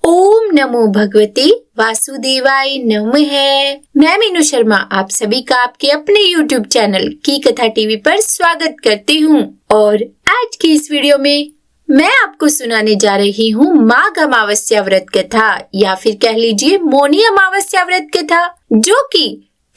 ओम नमो भगवते वासुदेवाय नमः। मैं मीनू शर्मा आप सभी का आपके अपने YouTube चैनल की कथा टीवी पर स्वागत करती हूँ और आज की इस वीडियो में मैं आपको सुनाने जा रही हूँ माघ अमावस्या व्रत कथा या फिर कह लीजिए मौनी अमावस्या व्रत कथा, जो कि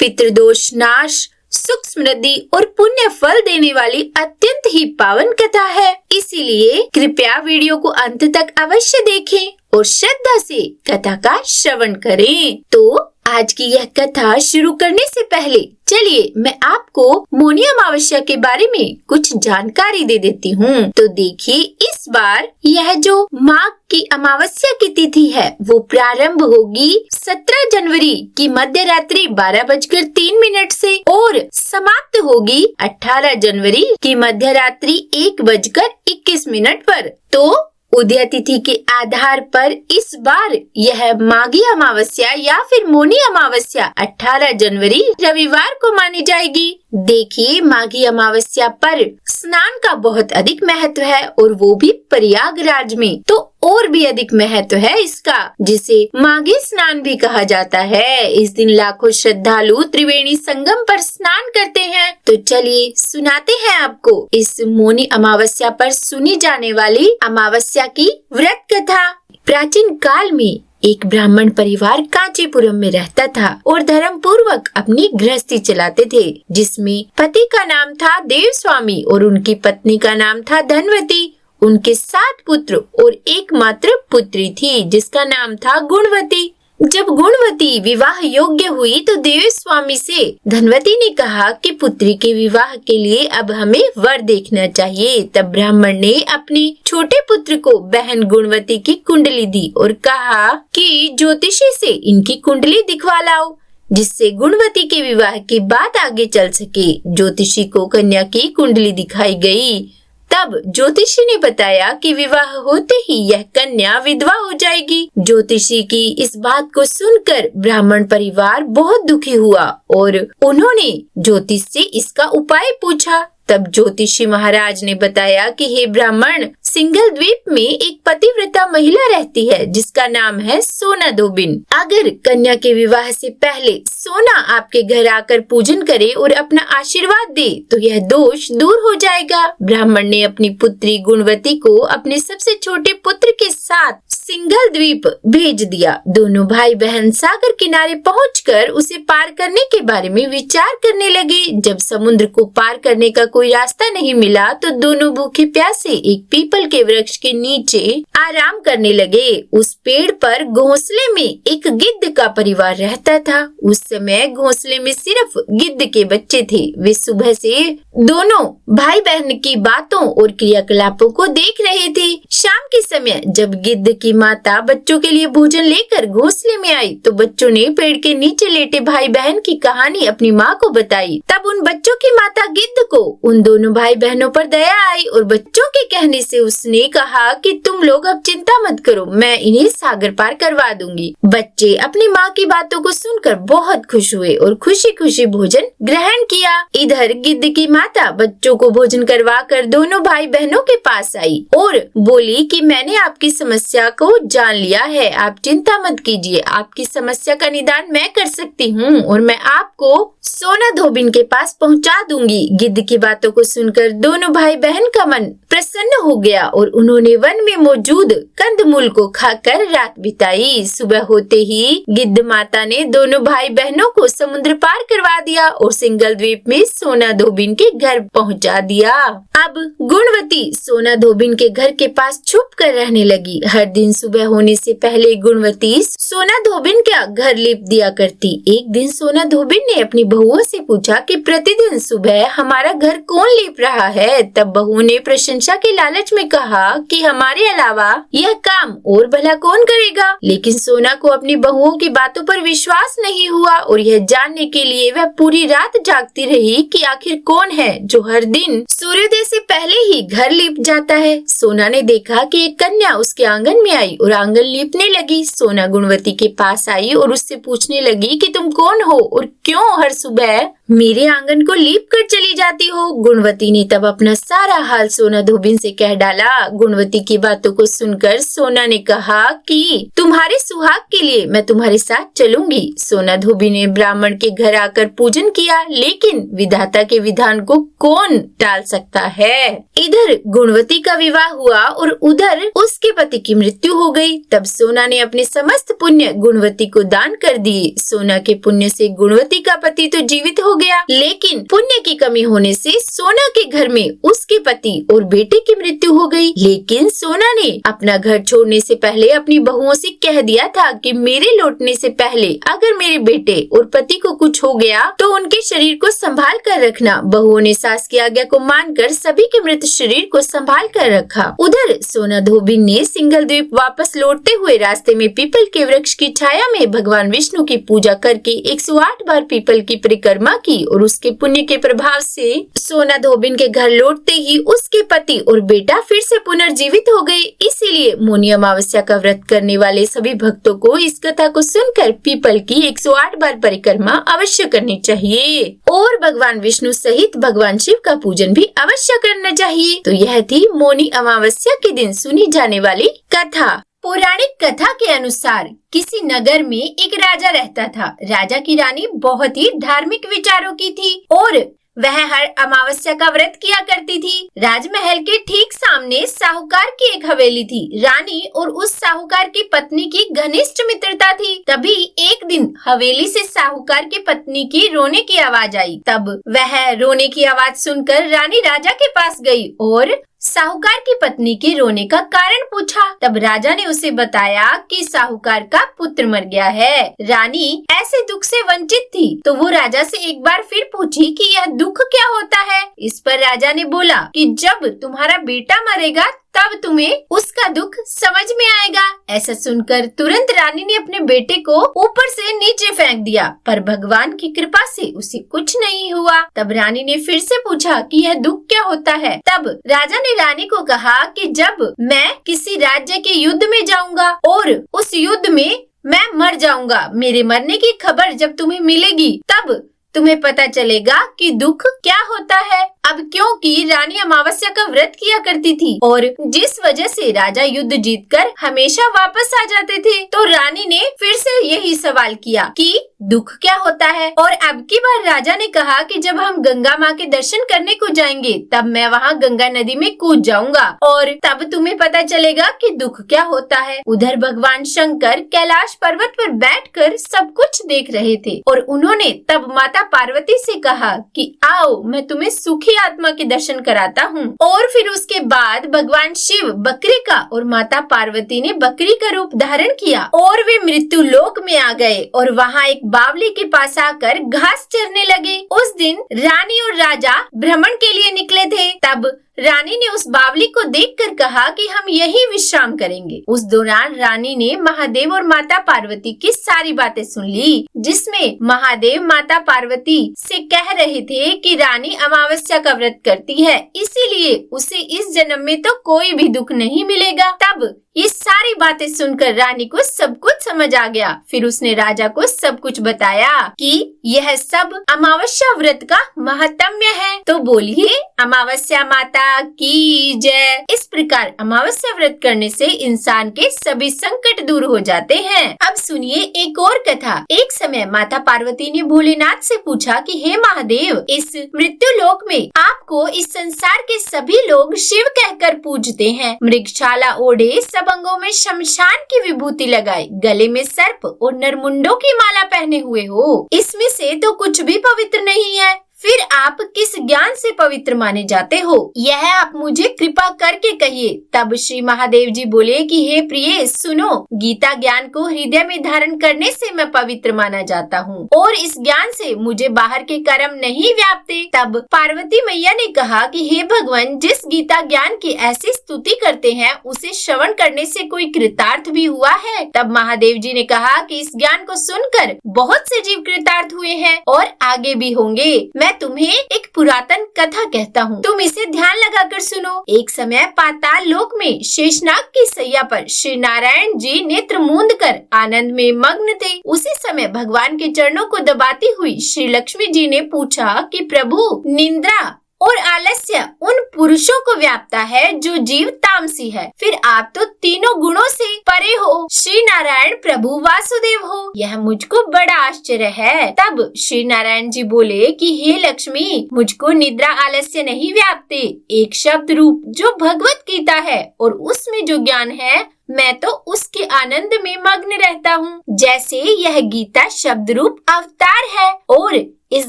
पितृदोष नाश, सुख समृद्धि और पुण्य फल देने वाली अत्यंत ही पावन कथा है। इसीलिए कृपया वीडियो को अंत तक अवश्य देखें और श्रद्धा से कथा का श्रवण करें। तो आज की यह कथा शुरू करने से पहले चलिए मैं आपको मौनी अमावस्या के बारे में कुछ जानकारी दे देती हूँ। तो देखिए, इस बार यह जो माघ की अमावस्या की तिथि है वो प्रारंभ होगी 17 जनवरी की मध्य रात्रि 12:03 से और समाप्त होगी 18 जनवरी की मध्य रात्रि 1:21 पर। तो उदय तिथि के आधार पर इस बार यह माघी अमावस्या या फिर मौनी अमावस्या 18 जनवरी रविवार को मानी जाएगी। देखिए, माघी अमावस्या पर स्नान का बहुत अधिक महत्व है और वो भी प्रयागराज में तो और भी अधिक महत्व है इसका, जिसे माघी स्नान भी कहा जाता है। इस दिन लाखों श्रद्धालु त्रिवेणी संगम पर स्नान करते हैं। तो चलिए सुनाते हैं आपको इस मौनी अमावस्या पर सुनी जाने वाली अमावस्या की व्रत कथा। प्राचीन काल में एक ब्राह्मण परिवार कांचीपुरम में रहता था और धर्म पूर्वक अपनी गृहस्थी चलाते थे, जिसमें पति का नाम था देवस्वामी और उनकी पत्नी का नाम था धनवती। उनके 7 पुत्र और एकमात्र पुत्री थी जिसका नाम था गुणवती। जब गुणवती विवाह योग्य हुई तो देवस्वामी से धनवती ने कहा कि पुत्री के विवाह के लिए अब हमें वर देखना चाहिए। तब ब्राह्मण ने अपने छोटे पुत्र को बहन गुणवती की कुंडली दी और कहा कि ज्योतिषी से इनकी कुंडली दिखवा लाओ, जिससे गुणवती के विवाह की बात आगे चल सके। ज्योतिषी को कन्या की कुंडली दिखाई गई। तब ज्योतिषी ने बताया कि विवाह होते ही यह कन्या विधवा हो जाएगी। ज्योतिषी की इस बात को सुनकर ब्राह्मण परिवार बहुत दुखी हुआ और उन्होंने ज्योतिष से इसका उपाय पूछा। तब ज्योतिषी महाराज ने बताया कि हे ब्राह्मण, सिंघल द्वीप में एक पतिव्रता महिला रहती है जिसका नाम है सोना धोबिन। अगर कन्या के विवाह से पहले सोना आपके घर आकर पूजन करे और अपना आशीर्वाद दे तो यह दोष दूर हो जाएगा। ब्राह्मण ने अपनी पुत्री गुणवती को अपने सबसे छोटे पुत्र के साथ सिंघल द्वीप भेज दिया। दोनों भाई बहन सागर किनारे पहुंचकर उसे पार करने के बारे में विचार करने लगे। जब समुद्र को पार करने का कोई रास्ता नहीं मिला तो दोनों भूखे प्यासे एक पीपल के वृक्ष के नीचे आराम करने लगे। उस पेड़ पर घोंसले में एक गिद्ध का परिवार रहता था। उस समय घोंसले में सिर्फ गिद्ध के बच्चे थे। वे सुबह से दोनों भाई बहन की बातों और क्रियाकलापों को देख रहे थे। शाम के समय जब गिद्ध की माता बच्चों के लिए भोजन लेकर घोंसले में आई तो बच्चों ने पेड़ के नीचे लेटे भाई बहन की कहानी अपनी माँ को बताई। तब उन बच्चों की माता गिद्ध को उन दोनों भाई बहनों पर दया आई और बच्चों के कहने से उसने कहा कि तुम लोग अब चिंता मत करो, मैं इन्हें सागर पार करवा दूंगी। बच्चे अपनी माँ की बातों को सुनकर बहुत खुश हुए और खुशी खुशी भोजन ग्रहण किया। इधर गिद्ध की माता बच्चों को भोजन करवा कर दोनों भाई बहनों के पास आई और बोली कि मैंने आपकी समस्या को जान लिया है, आप चिंता मत कीजिए, आपकी समस्या का निदान मैं कर सकती हूँ और मैं आपको सोना धोबिन के पास पहुँचा दूंगी। गिद्ध की बातों को सुनकर दोनों भाई बहन का मन प्रसन्न हो गया और उन्होंने वन में मौजूद कंदमूल को खाकर रात बिताई। सुबह होते ही गिद्ध माता ने दोनों भाई बहनों को समुद्र पार करवा दिया और सिंघल द्वीप में सोना धोबिन के घर पहुंचा दिया। अब गुणवती सोना धोबिन के घर के पास छुप कर रहने लगी। हर दिन सुबह होने से पहले गुणवती सोना धोबिन का घर लीप दिया करती। एक दिन सोना धोबिन ने अपनी बहुओं से पूछा कि प्रतिदिन सुबह हमारा घर कौन लीप रहा है। तब बहू ने प्रशंसा के लालच में कहा कि हमारे अलावा यह काम और भला कौन करेगा। लेकिन सोना को अपनी बहुओं की बातों पर विश्वास नहीं हुआ और यह जानने के लिए वह पूरी रात जागती रही कि आखिर कौन है जो हर दिन सूर्योदय से पहले ही घर लीप जाता है। सोना ने देखा कि एक कन्या उसके आंगन में आई और आंगन लीपने लगी। सोना गुणवती के पास आई और उससे पूछने लगी कि तुम कौन हो और क्यों हर सुबह मेरे आंगन को लीप कर चली जाती हो। गुणवती ने तब अपना सारा हाल सोना धोबिन से कह डाला। गुणवती की बातों को सुनकर सोना ने कहा कि तुम्हारे सुहाग के लिए मैं तुम्हारे साथ चलूंगी। सोना धोबी ने ब्राह्मण के घर आकर पूजन किया, लेकिन विधाता के विधान को कौन टाल सकता है। इधर गुणवती का विवाह हुआ और उधर उसके पति की मृत्यु हो गई। तब सोना ने अपने समस्त पुण्य गुणवती को दान कर दिए। सोना के पुण्य से गुणवती का पति तो जीवित हो गया, लेकिन पुण्य की कमी होने से सोना के घर में उसके पति और बेटे की मृत्यु हो गई। लेकिन सोना ने अपना घर छोड़ने से पहले अपनी बहुओं से कह दिया था कि मेरे लौटने से पहले अगर मेरे बेटे और पति को कुछ हो गया तो उनके शरीर को संभाल कर रखना। बहुओं ने सास की आज्ञा को मानकर सभी के मृत शरीर को संभाल कर रखा। उधर सोना धोबिन ने सिंघल द्वीप वापस लौटते हुए रास्ते में पीपल के वृक्ष की छाया में भगवान विष्णु की पूजा करके 108 बार पीपल की परिक्रमा की और उसके पुण्य के प्रभाव से सोना धोबिन के घर लौटते ही उसके पति और बेटा फिर से पुनर्जीवित हो गए। इसीलिए मौनी अमावस्या का व्रत करने वाले सभी भक्तों को इस कथा को सुनकर पीपल की 108 बार परिक्रमा अवश्य करनी चाहिए और भगवान विष्णु सहित भगवान शिव का पूजन भी अवश्य करना चाहिए। तो यह थी मौनी अमावस्या के दिन सुनी जाने वाली कथा। पौराणिक कथा के अनुसार किसी नगर में एक राजा रहता था। राजा की रानी बहुत ही धार्मिक विचारों की थी और वह हर अमावस्या का व्रत किया करती थी। राजमहल के ठीक सामने साहूकार की एक हवेली थी। रानी और उस साहूकार की पत्नी की घनिष्ठ मित्रता थी। तभी एक दिन हवेली से साहूकार की पत्नी की रोने की आवाज आई। तब वह रोने की आवाज सुनकर रानी राजा के पास गई और साहूकार की पत्नी के रोने का कारण पूछा। तब राजा ने उसे बताया कि साहूकार का पुत्र मर गया है। रानी ऐसे दुख से वंचित थी तो वो राजा से एक बार फिर पूछी कि यह दुख क्या होता है। इस पर राजा ने बोला कि जब तुम्हारा बेटा मरेगा तब तुम्हें उसका दुख समझ में आएगा। ऐसा सुनकर तुरंत रानी ने अपने बेटे को ऊपर से नीचे फेंक दिया, पर भगवान की कृपा से उसे कुछ नहीं हुआ। तब रानी ने फिर से पूछा कि यह दुख क्या होता है। तब राजा ने रानी को कहा कि जब मैं किसी राज्य के युद्ध में जाऊंगा और उस युद्ध में मैं मर जाऊंगा, मेरे मरने की खबर जब तुम्हें मिलेगी तब तुम्हें पता चलेगा कि दुख क्या होता है। अब क्योंकि रानी अमावस्या का व्रत किया करती थी और जिस वजह से राजा युद्ध जीतकर हमेशा वापस आ जाते थे, तो रानी ने फिर से यही सवाल किया कि दुख क्या होता है। और अब की बार राजा ने कहा कि जब हम गंगा माँ के दर्शन करने को जाएंगे तब मैं वहाँ गंगा नदी में कूद जाऊंगा और तब तुम्हें पता चलेगा कि दुख क्या होता है। उधर भगवान शंकर कैलाश पर्वत पर बैठकर सब कुछ देख रहे थे और उन्होंने तब माता पार्वती से कहा कि आओ मैं तुम्हें सुखी आत्मा के दर्शन कराता हूँ। और फिर उसके बाद भगवान शिव बकरी का और माता पार्वती ने बकरी का रूप धारण किया और वे मृत्यु लोक में आ गए और वहाँ एक बावली के पास आकर घास चरने लगे। उस दिन रानी और राजा भ्रमण के लिए निकले थे। तब रानी ने उस बावली को देखकर कहा कि हम यही विश्राम करेंगे। उस दौरान रानी ने महादेव और माता पार्वती की सारी बातें सुन ली, जिसमें महादेव माता पार्वती से कह रहे थे कि रानी अमावस्या का व्रत करती है, इसीलिए उसे इस जन्म में तो कोई भी दुख नहीं मिलेगा। तब ये सारी बातें सुनकर रानी को सब कुछ समझ आ गया। फिर उसने राजा को सब कुछ बताया कि यह सब अमावस्या व्रत का महत्म्य है। तो बोलिए अमावस्या माता की जय। इस प्रकार अमावस्या व्रत करने से इंसान के सभी संकट दूर हो जाते हैं। अब सुनिए एक और कथा। एक समय माता पार्वती ने भोलेनाथ से पूछा कि हे महादेव, इस मृत्यु लोक में आपको इस संसार के सभी लोग शिव कहकर पूजते हैं। मृगशाला ओढ़े, सब अंगों में शमशान की विभूति लगाए, गले में सर्प और नरमुंडों की माला पहने हुए हो। इसमें से तो कुछ भी पवित्र नहीं है, फिर आप किस ज्ञान से पवित्र माने जाते हो? यह आप मुझे कृपा करके कहिए। तब श्री महादेव जी बोले कि हे प्रिय सुनो, गीता ज्ञान को हृदय में धारण करने से मैं पवित्र माना जाता हूँ और इस ज्ञान से मुझे बाहर के कर्म नहीं व्यापते। तब पार्वती मैया ने कहा कि हे भगवान, जिस गीता ज्ञान की ऐसी स्तुति करते हैं उसे श्रवण करने से कोई कृतार्थ भी हुआ है? तब महादेव जी ने कहा कि इस ज्ञान को सुनकर बहुत से जीव कृतार्थ हुए हैं और आगे भी होंगे। मैं मैं तुम्हें एक पुरातन कथा कहता हूँ, तुम इसे ध्यान लगाकर सुनो। एक समय पाताल लोक में शेषनाग की सैया पर श्री नारायण जी नेत्र मूंद कर आनंद में मग्न थे। उसी समय भगवान के चरणों को दबाती हुई श्री लक्ष्मी जी ने पूछा कि प्रभु, निंद्रा और आलस्य उन पुरुषों को व्यापता है जो जीव तामसी है, फिर आप तो तीनों गुणों से परे हो, श्री नारायण प्रभु वासुदेव हो, यह मुझको बड़ा आश्चर्य है। तब श्री नारायण जी बोले कि हे लक्ष्मी, मुझको निद्रा आलस्य नहीं व्यापते, एक शब्द रूप जो भगवत गीता है और उसमें जो ज्ञान है, मैं तो उसके आनंद में मग्न रहता हूँ। जैसे यह गीता शब्द रूप अवतार है और इस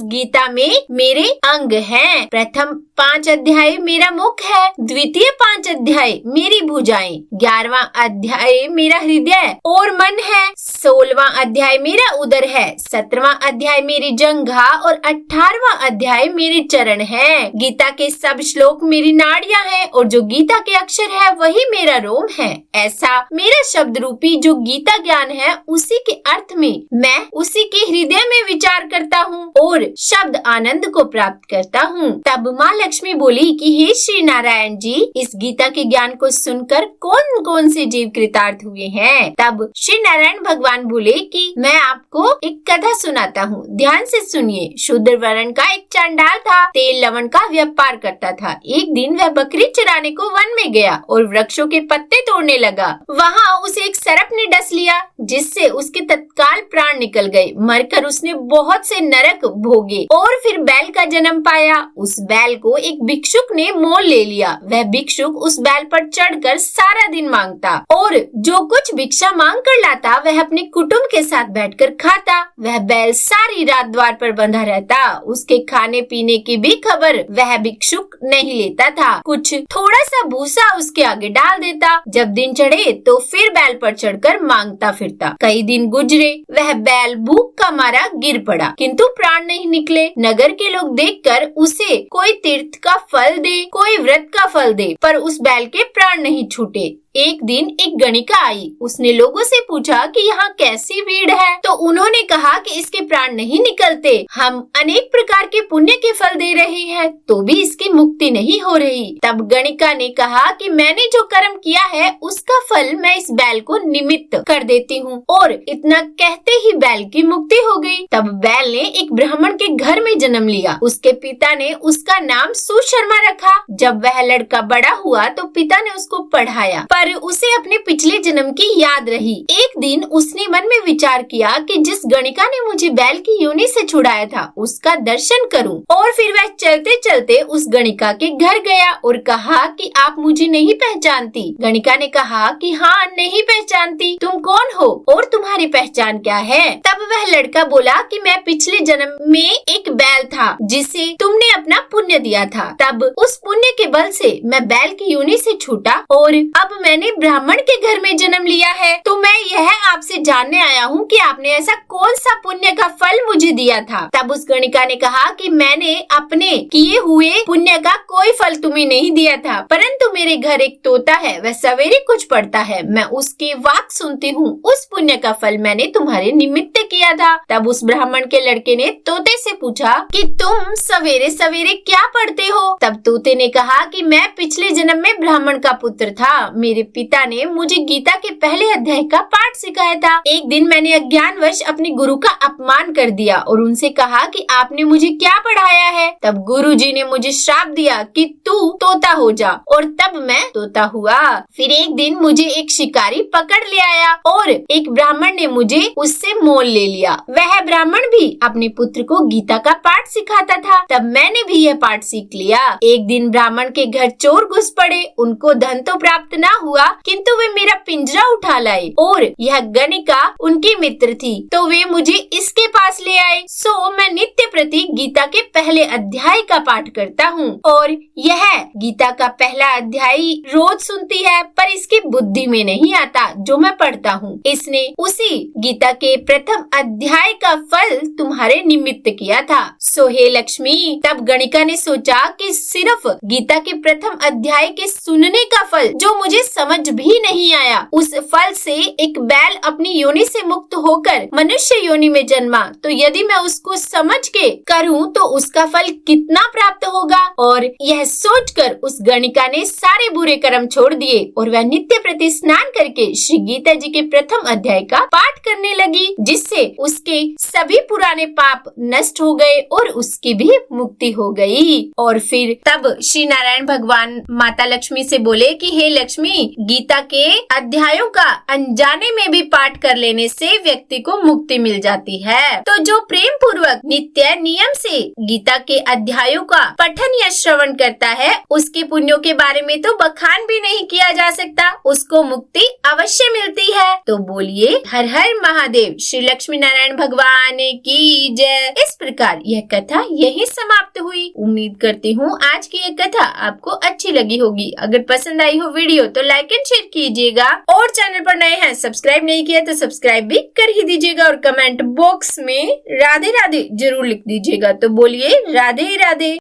गीता में मेरे अंग हैं। प्रथम 5 अध्याय मेरा मुख है, द्वितीय 5 अध्याय मेरी भुजाएं, 11वां अध्याय मेरा हृदय और मन है, 16वां अध्याय मेरा उदर है, 17वां अध्याय मेरी जंघा और 18वां अध्याय मेरे चरण है। गीता के सब श्लोक मेरी नाड़ियां हैं और जो गीता के अक्षर है वही मेरा रोम है। ऐसा मेरा शब्द रूपी जो गीता ज्ञान है, उसी के अर्थ में मैं उसी के हृदय में विचार करता हूँ और शब्द आनंद को प्राप्त करता हूँ। तब माँ लक्ष्मी बोली कि हे श्री नारायण जी, इस गीता के ज्ञान को सुनकर कौन कौन से जीव कृतार्थ हुए हैं। तब श्री नारायण भगवान बोले कि मैं आपको एक कथा सुनाता हूँ, ध्यान से सुनिए। शूद्र वर्ण का एक चांडाल था, तेल लवण का व्यापार करता था। एक दिन वह बकरी चराने को वन में गया और वृक्षों के पत्ते तोड़ने लगा। वहाँ उसे एक सर्प ने डस लिया, जिससे उसके तत्काल प्राण निकल गए। मरकर उसने बहुत से नरक भोगे और फिर बैल का जन्म पाया। उस बैल को एक भिक्षुक ने मोल ले लिया। वह भिक्षुक उस बैल पर चढ़कर सारा दिन मांगता और जो कुछ भिक्षा मांग कर लाता वह अपने कुटुंब के साथ बैठकर खाता। वह बैल सारी रात द्वार पर बंधा रहता। उसके खाने पीने की भी खबर वह भिक्षुक नहीं लेता था। कुछ थोड़ा सा भूसा उसके आगे डाल देता। जब दिन चढ़े तो फिर बैल पर चढ़कर मांगता फिरता। कई दिन गुजरे, वह बैल भूख का मारा गिर पड़ा, किंतु प्राण नहीं निकले। नगर के लोग देखकर उसे कोई तीर्थ का फल दे, कोई व्रत का फल दे, पर उस बैल के प्राण नहीं छूटे। एक दिन एक गणिका आई। उसने लोगों से पूछा कि यहाँ कैसी भीड़ है, तो उन्होंने कहा कि इसके प्राण नहीं निकलते। हम अनेक प्रकार के पुण्य के फल दे रहे हैं तो भी इसकी मुक्ति नहीं हो रही। तब गणिका ने कहा कि मैंने जो कर्म किया है उसका फल मैं इस बैल को निमित्त कर देती हूँ, और इतना कहते ही बैल की मुक्ति हो गई। तब बैल ने एक ब्राह्मण के घर में जन्म लिया। उसके पिता ने उसका नाम सुशर्मा रखा। जब वह लड़का बड़ा हुआ तो पिता ने उसको पढ़ाया, पर उसे अपने पिछले जन्म की याद रही। एक दिन उसने मन में विचार किया कि जिस गणिका ने मुझे बैल की योनि से छुड़ाया था उसका दर्शन करूं, और फिर वह चलते चलते उस गणिका के घर गया और कहा कि आप मुझे नहीं पहचानती। गणिका ने कहा कि हाँ, नहीं पहचानती, तुम कौन हो और तुम्हारी पहचान क्या है। तब वह लड़का बोला कि मैं पिछले जन्म में एक बैल था जिसे तुमने अपना पुण्य दिया था। तब उस पुण्य के बल से मैं बैल की योनि से छूटा और अब मैंने ब्राह्मण के घर में जन्म लिया है। तो मैं यह आपसे जानने आया हूँ कि आपने ऐसा कौन सा पुण्य का फल मुझे दिया था। तब उस गणिका ने कहा कि मैंने अपने किए हुए पुण्य का कोई फल तुम्हें नहीं दिया था, परंतु मेरे घर एक तोता है, वह सवेरे कुछ पढ़ता है, मैं उसके वाक सुनती हूँ, उस पुण्य का फल मैंने तुम्हारे निमित्त किया था। तब उस ब्राह्मण के लड़के ने तोते से पूछा कि तुम सवेरे सवेरे क्या पढ़ते हो। तब तोते ने कहा कि मैं पिछले जन्म में ब्राह्मण का पुत्र था। मेरे पिता ने मुझे गीता के पहले अध्याय का पाठ सिखाया था। एक दिन मैंने अज्ञानवश अपने गुरु का अपमान कर दिया और उनसे कहा कि आपने मुझे क्या पढ़ाया है। तब गुरुजी ने मुझे श्राप दिया कि तू तोता हो जा, और तब मैं तोता हुआ। फिर एक दिन मुझे एक शिकारी पकड़ ले आया और एक ब्राह्मण ने मुझे उससे मोल ले लिया। वह ब्राह्मण भी अपने पुत्र को गीता का पाठ सिखाता था। तब मैंने भी यह पाठ सीख लिया। एक दिन ब्राह्मण के घर चोर घुस पड़े। उनको धन तो प्राप्त न हुआ, किंतु वे मेरा पिंजरा उठा लाए, और यह गणिका उनकी मित्र थी, तो वे मुझे इसके पास ले आए। सो मैं नित्य प्रति गीता के पहले अध्याय का पाठ करता हूँ, और यह गीता का पहला अध्याय रोज सुनती है, पर इसकी बुद्धि में नहीं आता जो मैं पढ़ता हूँ। इसने उस से गीता के प्रथम अध्याय का फल तुम्हारे निमित्त किया था। सो हे लक्ष्मी, तब गणिका ने सोचा कि सिर्फ गीता के प्रथम अध्याय के सुनने का फल, जो मुझे समझ भी नहीं आया, उस फल से एक बैल अपनी योनि से मुक्त होकर मनुष्य योनि में जन्मा, तो यदि मैं उसको समझ के करूं तो उसका फल कितना प्राप्त होगा। और यह सोचकर उस गणिका ने सारे बुरे कर्म छोड़ दिए और वह नित्य प्रति स्नान करके श्री गीता जी के प्रथम अध्याय का पाठ करने लगी, जिससे उसके सभी पुराने पाप नष्ट हो गए और उसकी भी मुक्ति हो गई। और फिर तब श्री नारायण भगवान माता लक्ष्मी से बोले कि हे लक्ष्मी, गीता के अध्यायों का अनजाने में भी पाठ कर लेने से व्यक्ति को मुक्ति मिल जाती है। तो जो प्रेम पूर्वक नित्य नियम से गीता के अध्यायों का पठन या श्रवण करता है, उसके पुण्यों के बारे में तो बखान भी नहीं किया जा सकता, उसको मुक्ति अवश्य मिलती है। तो बोलिए हर हर महादेव, श्री लक्ष्मी नारायण भगवान की जय। इस प्रकार यह कथा यही समाप्त हुई। उम्मीद करती हूँ आज की यह कथा आपको अच्छी लगी होगी। अगर पसंद आई हो वीडियो तो लाइक एंड शेयर कीजिएगा, और चैनल पर नए हैं सब्सक्राइब नहीं किया तो सब्सक्राइब भी कर ही दीजिएगा, और कमेंट बॉक्स में राधे राधे जरूर लिख दीजिएगा। तो बोलिए राधे राधे।